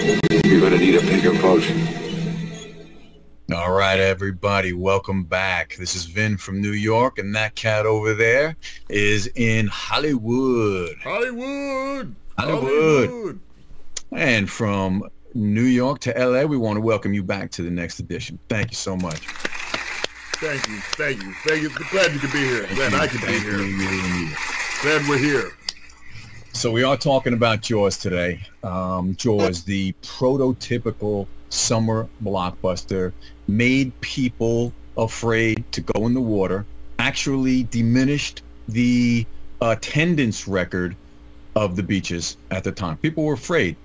You're gonna need a bigger boat. All right, everybody, welcome back. This is Vin from New York, and that cat over there is in Hollywood. Hollywood. And from New York to LA, we want to welcome you back to the next edition. Thank you so much. Thank you. Glad you could be here. Glad I could be here. Glad we're here. So we are talking about Jaws today. Jaws, the prototypical summer blockbuster, made people afraid to go in the water, actually diminished the attendance record of the beaches at the time. People were afraid,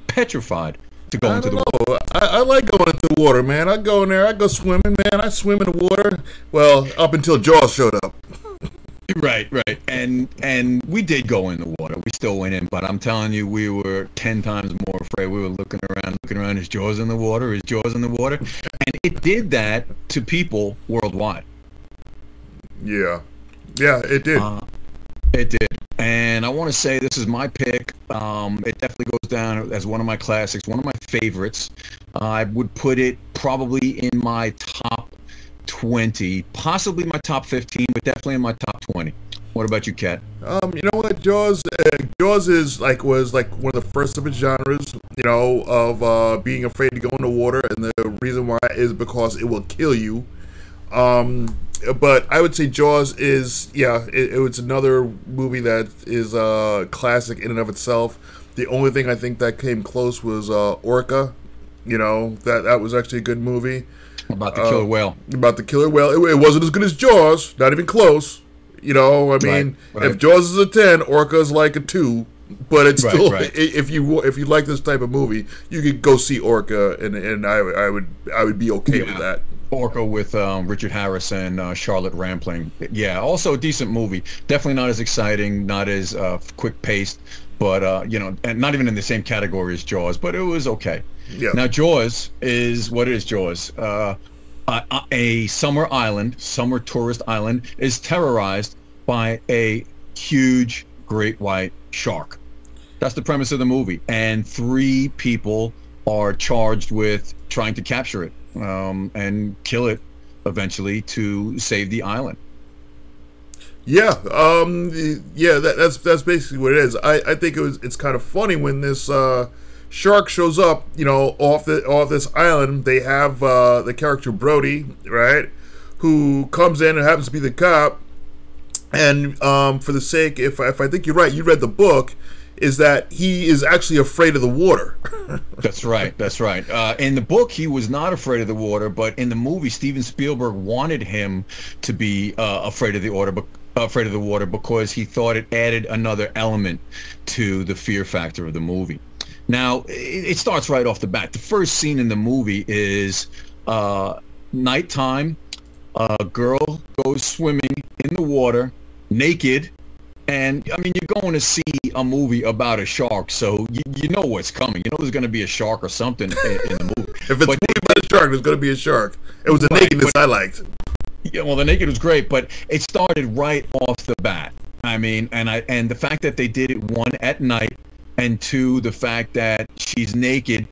petrified to go into the water. I like going into the water, man. I go in there, I go swimming, man. I swim in the water. Well, up until Jaws showed up. Right. And we did go in the water. We still went in, but I'm telling you, we were 10 times more afraid. We were looking around, is Jaws in the water? Is Jaws in the water? And it did that to people worldwide. Yeah, it did. It did. And I want to say this is my pick. It definitely goes down as one of my classics, one of my favorites. I would put it probably in my top 20, possibly my top 15, but definitely in my top 20. What about you, Kat? You know what, Jaws was like one of the first of its genres, you know, of being afraid to go in the water, and the reason why is because it will kill you. But I would say Jaws is, it was another movie that is a classic in and of itself. The only thing I think that came close was Orca. You know, that was actually a good movie. About the killer whale. About the killer whale. It wasn't as good as Jaws, not even close. You know, I mean, right. If Jaws is a 10, Orca is like a 2. But it's still, right. If you like this type of movie, you could go see Orca, and I would be okay with that. Orca with Richard Harris and Charlotte Rampling. Yeah, also a decent movie. Definitely not as exciting, not as quick-paced, but, you know, and not even in the same category as Jaws, but it was okay. Yeah. Now, Jaws is, what is Jaws? A summer tourist island, is terrorized by a huge great white shark. That's the premise of the movie. And 3 people are charged with trying to capture it and kill it eventually to save the island. Yeah, that's basically what it is. I think it's kind of funny when this shark shows up, you know, off this island. They have the character Brody, right, who comes in and happens to be the cop. And for the sake, if I think you're right, you read the book, is that he is actually afraid of the water. That's right. In the book, he was not afraid of the water, but in the movie, Steven Spielberg wanted him to be afraid of the water because he thought it added another element to the fear factor of the movie. Now, it starts right off the bat. The first scene in the movie is nighttime. A girl goes swimming in the water, naked. And, I mean, you're going to see a movie about a shark, so you know what's coming. You know there's going to be a shark or something in the movie. If it's a movie about a shark, there's going to be a shark. It was the nakedness I liked. Yeah, well, the naked was great, but it started right off the bat. I mean, and the fact that they did it, 1, at night, and 2, the fact that she's naked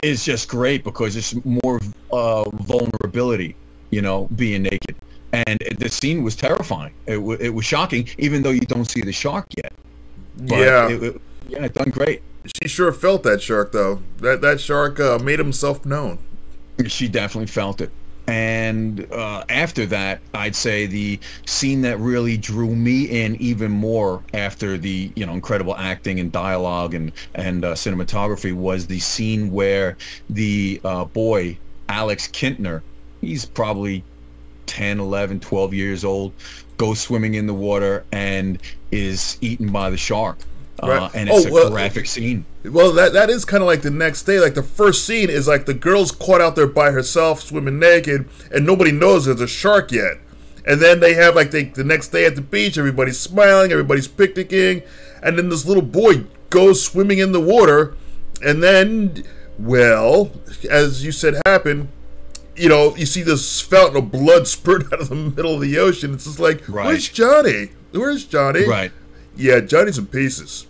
is just great because it's more vulnerability, you know, being naked. And the scene was terrifying. It was shocking, even though you don't see the shark yet. But it done great. She sure felt that shark, though. That shark made himself known. She definitely felt it. And after that, I'd say the scene that really drew me in even more after the, you know, incredible acting and dialogue and cinematography was the scene where the boy, Alex Kintner, he's probably 10, 11, 12 years old, goes swimming in the water and is eaten by the shark. Right. And it's a graphic scene. Well, that is kind of like the next day. Like the first scene is like the girl's caught out there by herself, swimming naked, and nobody knows there's a shark yet. And then they have like the next day at the beach, everybody's smiling, everybody's picnicking, and then this little boy goes swimming in the water, and then, well, as you said happened, you know, you see this fountain of blood spurt out of the middle of the ocean. It's just like, Where's Johnny? Where's Johnny? Right. Yeah, Johnny's in pieces.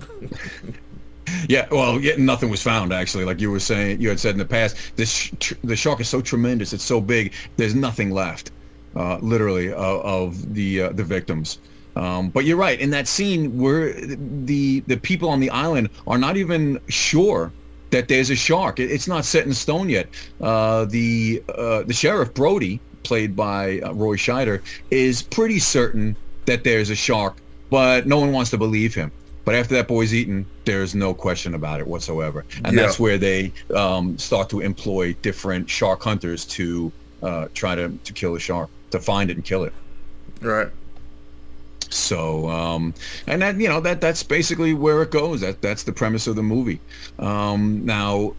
Yeah, well, yeah, nothing was found actually. Like you were saying, you had said in the past, the shark is so tremendous, it's so big, there's nothing left, literally, of the victims. But you're right. In that scene, where the people on the island are not even sure that there's a shark. It's not set in stone yet. The sheriff Brody, played by Roy Scheider, is pretty certain that there's a shark, but no one wants to believe him. But after that boy's eaten, there's no question about it whatsoever. And that's where they start to employ different shark hunters to try to kill a shark, to find it and kill it. Right. So, and that, you know, that's basically where it goes. That's the premise of the movie. Now,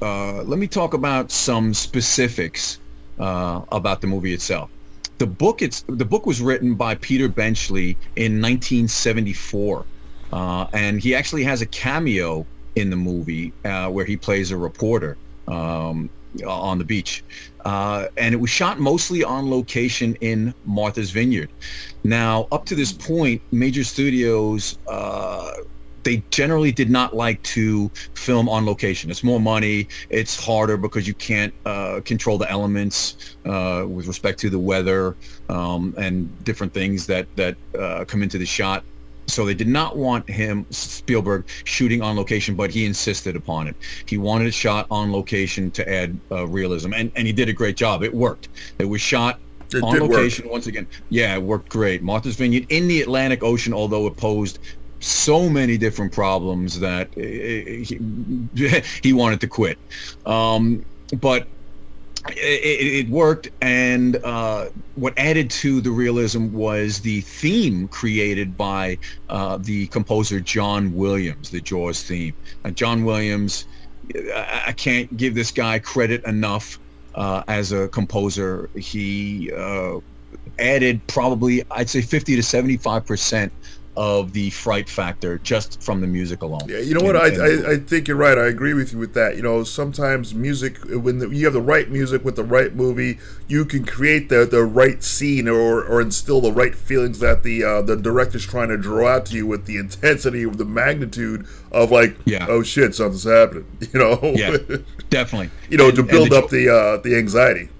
let me talk about some specifics about the movie itself. The book was written by Peter Benchley in 1974. And he actually has a cameo in the movie where he plays a reporter on the beach. And it was shot mostly on location in Martha's Vineyard. Now, up to this point, major studios, they generally did not like to film on location. It's more money. It's harder because you can't control the elements with respect to the weather and different things that come into the shot. So they did not want Spielberg, shooting on location, but he insisted upon it. He wanted it shot on location to add realism, and he did a great job. It worked. It was shot on location once again. Yeah, it worked great. Martha's Vineyard in the Atlantic Ocean, although it posed so many different problems that he wanted to quit. But it worked, and what added to the realism was the theme created by the composer John Williams, the Jaws theme. John Williams, I can't give this guy credit enough as a composer. He added probably, I'd say, 50 to 75% of the fright factor just from the music alone. Yeah, you know what? I think you're right. I agree with you with that. You know, sometimes music, when you have the right music with the right movie, you can create the right scene or instill the right feelings that the director's trying to draw out to you with the intensity of the magnitude of, like, oh shit, something's happening. You know? Yeah, definitely. You know, to build up the anxiety.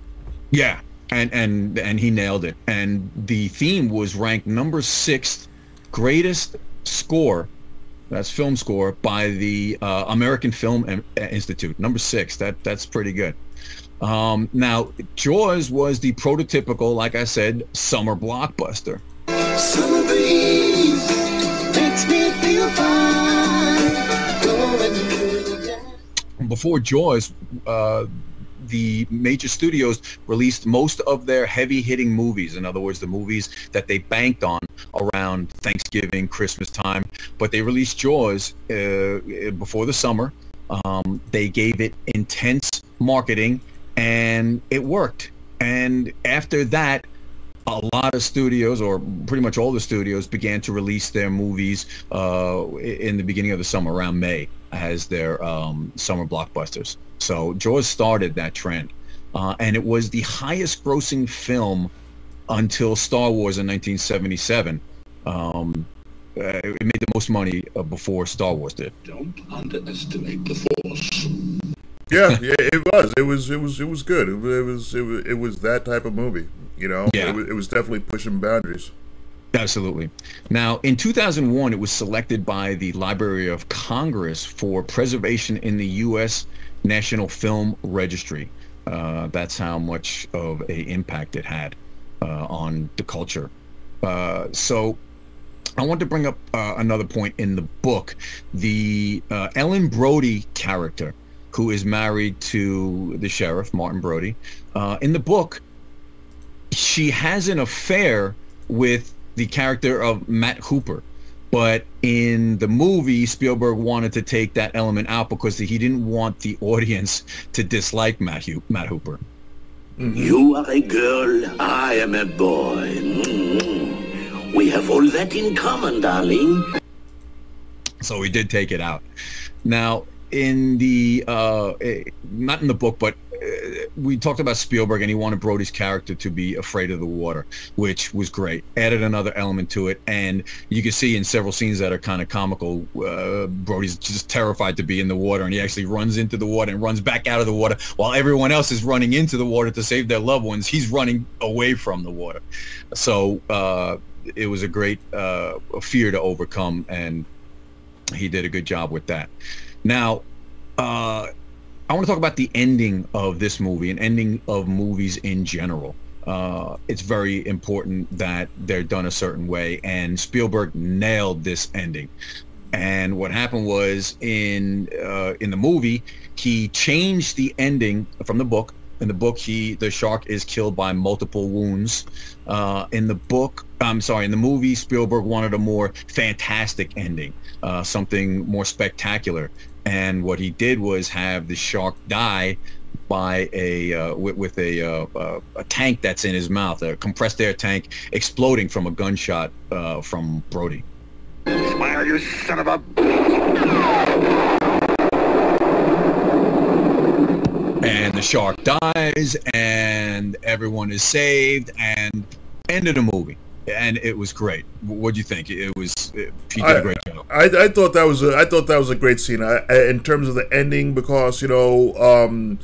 Yeah, and he nailed it. And the theme was ranked number 6 greatest score, that's film score, by the American Film Institute. Number 6. That's pretty good. Now, Jaws was the prototypical, like I said, summer blockbuster. Summer breeze makes me feel fine. Before Jaws, the major studios released most of their heavy-hitting movies. In other words, the movies that they banked on around Thanksgiving, Christmas time. But they released Jaws before the summer. They gave it intense marketing, and it worked. And after that, a lot of studios, or pretty much all the studios, began to release their movies in the beginning of the summer, around May, as their summer blockbusters. So Jaws started that trend, and it was the highest grossing film until Star Wars in 1977. It made the most money before Star Wars did. Don't underestimate the Force. Yeah, it was. It was good. It was that type of movie. You know, yeah. It was definitely pushing boundaries. Absolutely. Now, in 2001, it was selected by the Library of Congress for preservation in the U.S. National Film Registry. That's how much of an impact it had on the culture. So I want to bring up another point in the book. The Ellen Brody character, who is married to the sheriff, Martin Brody, in the book, she has an affair with the character of Matt Hooper. But in the movie, Spielberg wanted to take that element out because he didn't want the audience to dislike Matt Hooper. Mm-hmm. You are a girl, I am a boy. Mm-hmm. We have all that in common, darling. So he did take it out. Now, in the, not in the book, but we talked about Spielberg, and he wanted Brody's character to be afraid of the water, which was great. Added another element to it, and you can see in several scenes that are kind of comical, Brody's just terrified to be in the water, and he actually runs into the water and runs back out of the water while everyone else is running into the water to save their loved ones. He's running away from the water. So it was a great fear to overcome, and he did a good job with that. Now, I want to talk about the ending of this movie and ending of movies in general. It's very important that they're done a certain way, and Spielberg nailed this ending. And what happened was in the movie, he changed the ending from the book. In the book, the shark is killed by multiple wounds. In the movie, Spielberg wanted a more fantastic ending, something more spectacular. And what he did was have the shark die by with a tank that's in his mouth, a compressed air tank exploding from a gunshot from Brody. Smile, you son of a... And the shark dies, and everyone is saved, and end of the movie. And it was great. What do you think? He did a great job. I thought that was a great scene. In terms of the ending, because for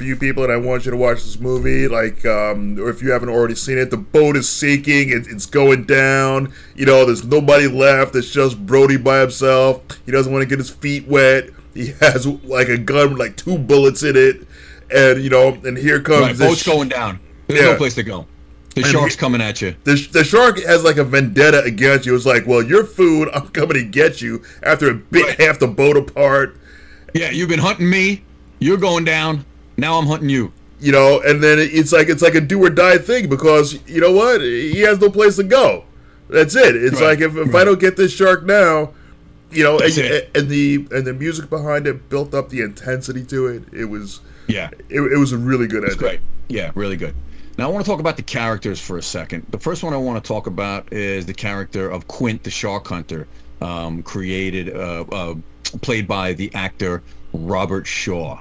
you people, and I want you to watch this movie, like, or if you haven't already seen it, the boat is sinking. It's going down. There's nobody left. It's just Brody by himself. He doesn't want to get his feet wet. He has like a gun with like 2 bullets in it, and and here comes boat's going down. There's no place to go. The shark's coming at you. The shark has like a vendetta against you. It's like, well, your food, I'm coming to get you after it bit half the boat apart. Yeah, you've been hunting me. You're going down. Now I'm hunting you. And then it's like a do or die thing, because you know what? He has no place to go. That's it. It's like if I don't get this shark now, and the music behind it built up the intensity to it. It was it was a really good ending. Great. Yeah, really good. Now I want to talk about the characters for a second. The first one I want to talk about is the character of Quint, the shark hunter, played by the actor Robert Shaw.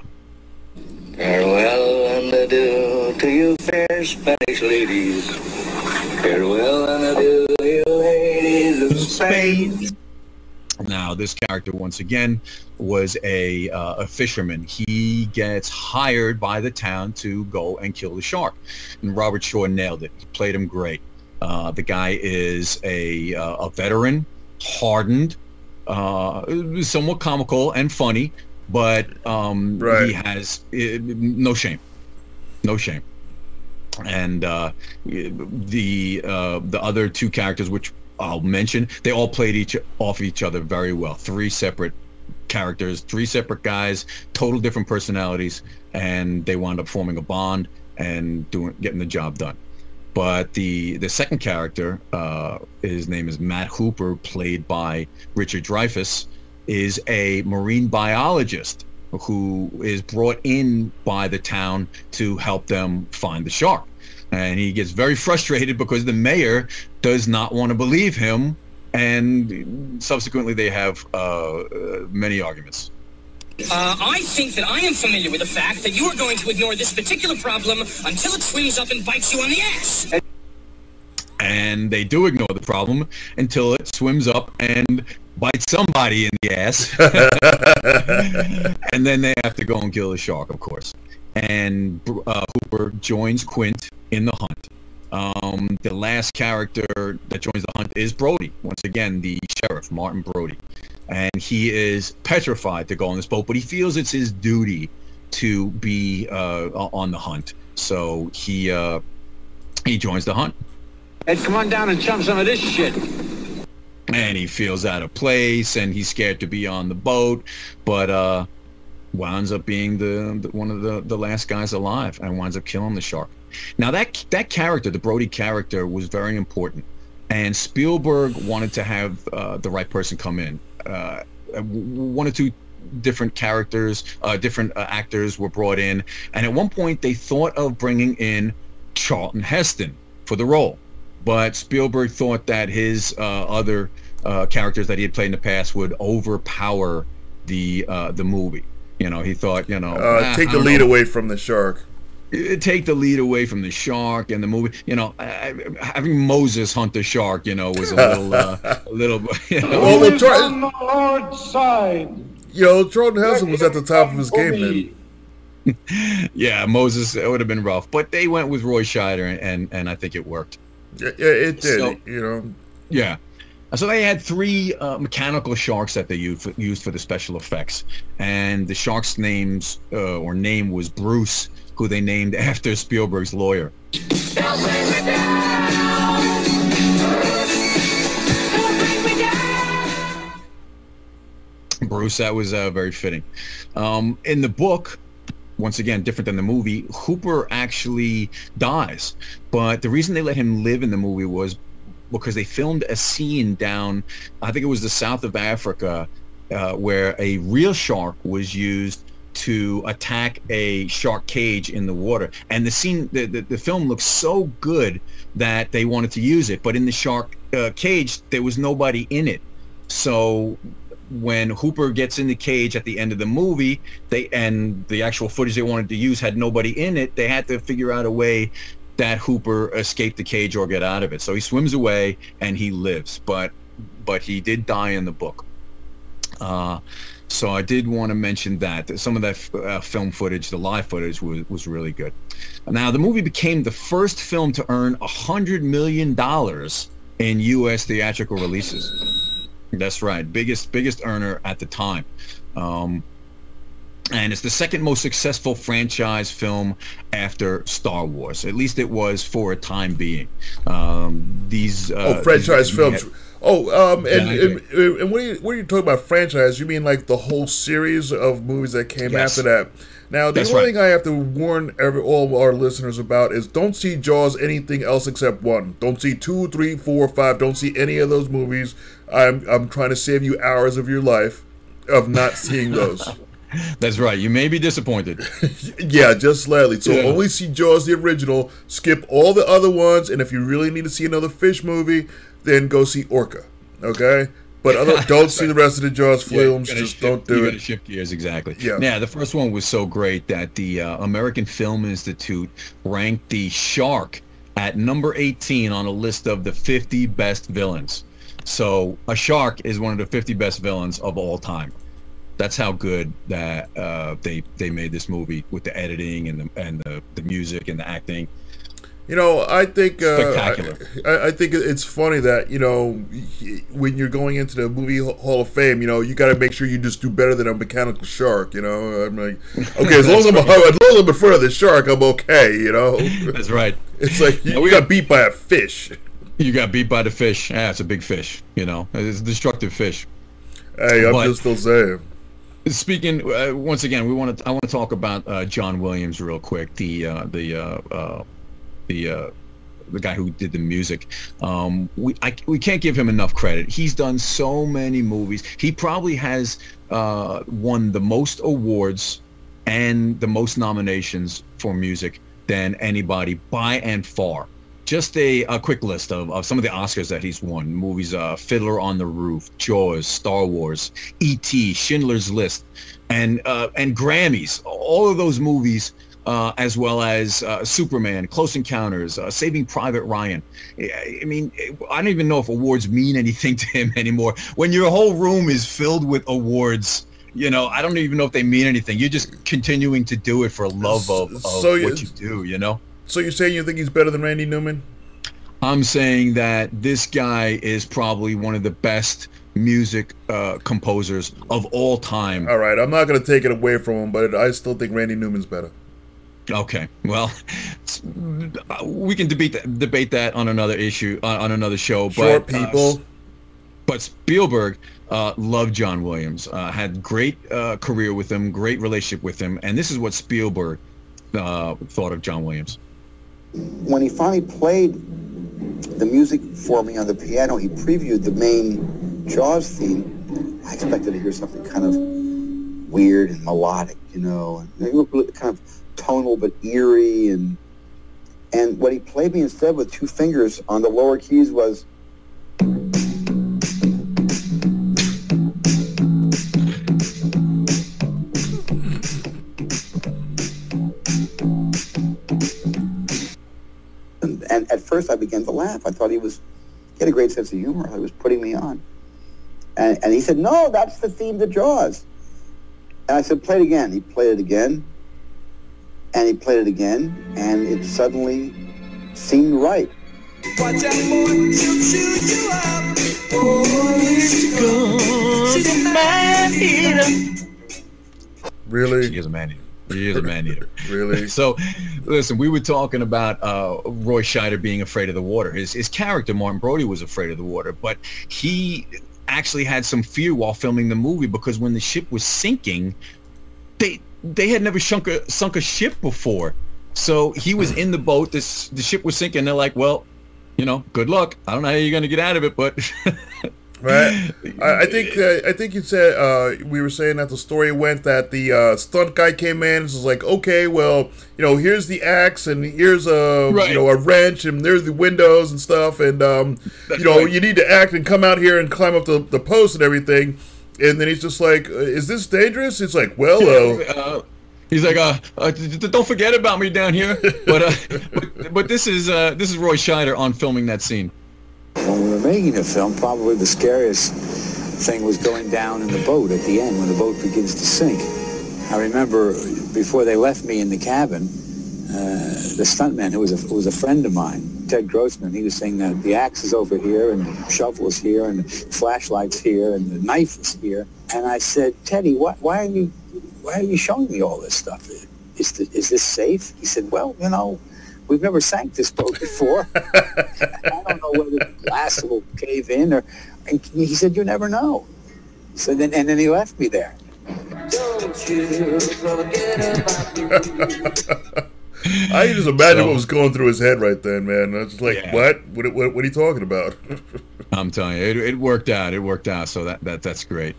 Farewell and adieu to you fair Spanish ladies. Farewell and adieu, you ladies of Spain. Now, this character, once again, was a fisherman. He gets hired by the town to go and kill the shark. And Robert Shaw nailed it. He played him great. The guy is a veteran, hardened, somewhat comical and funny, but he has no shame. No shame. And the other 2 characters, which I'll mention, they all played off each other very well. 3 separate characters, 3 separate guys, total different personalities, and they wound up forming a bond and getting the job done. But the second character, his name is Matt Hooper, played by Richard Dreyfuss, is a marine biologist who is brought in by the town to help them find the shark. And he gets very frustrated because the mayor does not want to believe him, and subsequently they have many arguments. I think that I am familiar with the fact that you are going to ignore this particular problem until it swims up and bites you on the ass. And they do ignore the problem until it swims up and bites somebody in the ass. And then they have to go and kill the shark, of course. And Hooper joins Quint in the hunt. The last character that joins the hunt is Brody, once again the sheriff, Martin Brody, and he is petrified to go on this boat, but he feels it's his duty to be on the hunt, so he joins the hunt. Ed, come on down and chum some of this shit. And he feels out of place, and he's scared to be on the boat, but winds up being one of the last guys alive, and winds up killing the shark. Now that character, the Brody character, was very important, and Spielberg wanted to have the right person come in. 1 or 2 different characters, different actors were brought in, and at one point they thought of bringing in Charlton Heston for the role, but Spielberg thought that his other characters that he had played in the past would overpower the movie. You know, he thought, you know, take the lead away from the shark. Take the lead away from the shark and the movie. You know, having Moses hunt the shark, you know, was a little, you know. Well, on the Lord's side. You know, Charlton Heston was at the top of his game then. Yeah, Moses, it would have been rough, but they went with Roy Scheider, and I think it worked. Yeah, it did. So, you know. Yeah. So they had 3 mechanical sharks that they used for the special effects, and the shark's name was Bruce, who they named after Spielberg's lawyer. Bruce, that was very fitting. In the book, once again, different than the movie, Hooper actually dies. But the reason they let him live in the movie was because they filmed a scene down, I think it was the south of Africa, where a real shark was used to attack a shark cage in the water. And the scene, the film looks so good that they wanted to use it. But in the shark cage, there was nobody in it. So when Hooper gets in the cage at the end of the movie, and the actual footage they wanted to use had nobody in it, they had to figure out a way that Hooper escaped the cage or get out of it. So he swims away and he lives, but he did die in the book. So I did want to mention that some of that film footage, the live footage, was really good. Now the movie became the first film to earn $100 million in U.S. theatrical releases. That's right, biggest earner at the time. And it's the second most successful franchise film after Star Wars. At least it was for a time being. Franchise films. And when you talk about franchise, you mean like the whole series of movies that came after that? Now, the only thing I have to warn all our listeners about is don't see Jaws anything else except 1. Don't see 2, 3, 4, 5. Don't see any of those movies. I'm trying to save you hours of your life of not seeing those. That's right. You may be disappointed. Yeah, just slightly. So only see Jaws, the original. Skip all the other ones. And if you really need to see another fish movie, then go see Orca. Okay? But don't see the rest of the Jaws films. Just don't do it. You gotta shift gears, exactly. Yeah, the first one was so great that the American Film Institute ranked the shark at number 18 on a list of the 50 best villains. So a shark is one of the 50 best villains of all time. That's how good that they made this movie with the editing and the music and the acting. You know, I think spectacular. I think it's funny that, you know, when you're going into the movie Hall of Fame, you know, you got to make sure you just do better than a mechanical shark. You know, I'm like, okay, as long as I'm in front of the shark, I'm okay. You know, that's right. It's like we got beat by a fish. You got beat by the fish. Yeah, it's a big fish. You know, it's a destructive fish. Hey, I'm just still saying. Speaking once again, I want to talk about John Williams real quick. The guy who did the music. We can't give him enough credit. He's done so many movies. He probably has won the most awards and the most nominations for music than anybody by and far. Just a quick list of some of the Oscars that he's won. Movies: Fiddler on the Roof, Jaws, Star Wars, E.T., Schindler's List, and Grammys. All of those movies, as well as Superman, Close Encounters, Saving Private Ryan. I mean, I don't even know if awards mean anything to him anymore. When your whole room is filled with awards, you know, I don't even know if they mean anything. You're just continuing to do it for love of what you do, you know? So you're saying you think he's better than Randy Newman? I'm saying that this guy is probably one of the best music composers of all time. All right, I'm not going to take it away from him, but I still think Randy Newman's better. Okay, well, we can debate that on another issue, on another show. Short people. But Spielberg loved John Williams, had great career with him, great relationship with him, and this is what Spielberg thought of John Williams. When he finally played the music for me on the piano, he previewed the main Jaws theme. I expected to hear something kind of weird and melodic, you know, and kind of tonal but eerie, and what he played me instead with 2 fingers on the lower keys was first I began to laugh. I thought he had a great sense of humor. He was putting me on. And he said, no, that's the theme to Jaws. And I said, play it again. He played it again. And he played it again. And it suddenly seemed right. Watch out, boy, she'll chew you up. Oh, she's a man-eater. Really? He is a man-eater. He is a man-eater. Really? So, listen, we were talking about Roy Scheider being afraid of the water. His character, Martin Brody, was afraid of the water, but he actually had some fear while filming the movie because when the ship was sinking, they had never sunk a ship before. So he was in the boat. The ship was sinking. They're like, well, you know, good luck. I don't know how you're going to get out of it, but... Right. I think you said we were saying that the story went that the stunt guy came in and was like, okay, well, you know, here's the axe and here's a wrench and there's the windows and stuff, and you know, you need to act and come out here and climb up the post and everything. And then he's just like, is this dangerous? It's like, well, he's like, don't forget about me down here. But this is Roy Scheider on filming that scene. When we were making the film, probably the scariest thing was going down in the boat at the end when the boat begins to sink. I remember before they left me in the cabin, the stuntman, who was a friend of mine, Ted Grossman, he was saying that the axe is over here and the shovel is here and the flashlight's here and the knife is here. And I said, Teddy, why are you showing me all this stuff? Is this safe? He said, well, you know, we've never sank this boat before. I don't know whether the glass will cave in or... And he said, you never know. So then he left me there. Don't you forget about me. I can just imagine what was going through his head right then, man. I was just like, what are you talking about? I'm telling you, it worked out. It worked out. So that's great.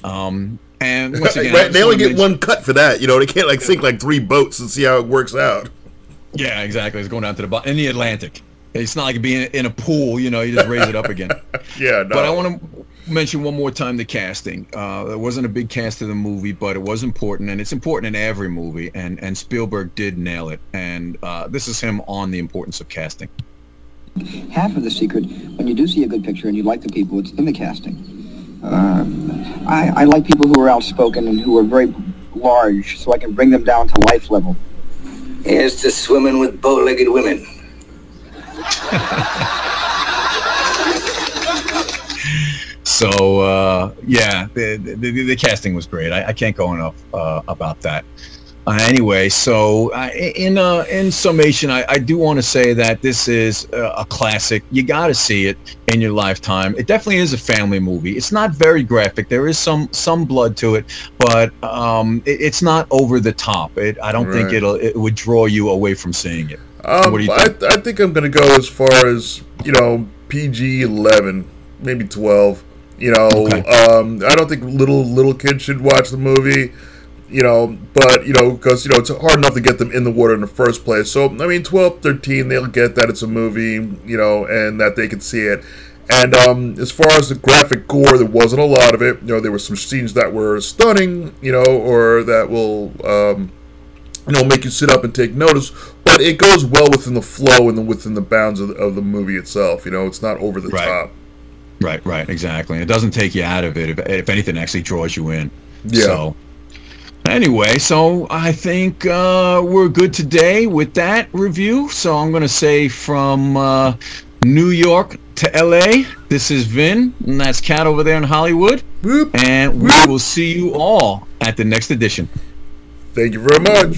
And once again, right, they only get one cut for that. You know, they can't like sink like 3 boats and see how it works out. Yeah, exactly. It's going down to the bottom in the Atlantic. It's not like being in a pool, you know. You just raise it up again. Yeah, no. But I want to mention one more time the casting. There wasn't a big cast of the movie, but it was important, and it's important in every movie. And Spielberg did nail it. And this is him on the importance of casting. Half of the secret, when you do see a good picture and you like the people, it's in the casting. I like people who are outspoken and who are very large, so I can bring them down to life level. Here's to swimming with bow-legged women. So yeah, the casting was great. I can't go enough about that. Anyway, so in summation, I do want to say that this is a classic. You got to see it in your lifetime. It definitely is a family movie. It's not very graphic. There is some blood to it, but it's not over the top. I don't think it would draw you away from seeing it. What do you think? I think I'm going to go as far as, you know, PG-11, maybe 12. You know, okay. I don't think little kids should watch the movie. You know, but, you know, because, you know, it's hard enough to get them in the water in the first place. So, I mean, 12, 13, they'll get that it's a movie, you know, and that they can see it. And as far as the graphic gore, there wasn't a lot of it. You know, there were some scenes that were stunning, you know, or that will, you know, make you sit up and take notice. But it goes well within the flow and within the bounds of the movie itself. You know, it's not over the top. Right, exactly. It doesn't take you out of it. If anything, it actually draws you in. Yeah. So, anyway, so I think we're good today with that review. So I'm going to say from New York to LA, this is Vin, and that's Kat over there in Hollywood. Whoop, and we will see you all at the next edition. Thank you very much.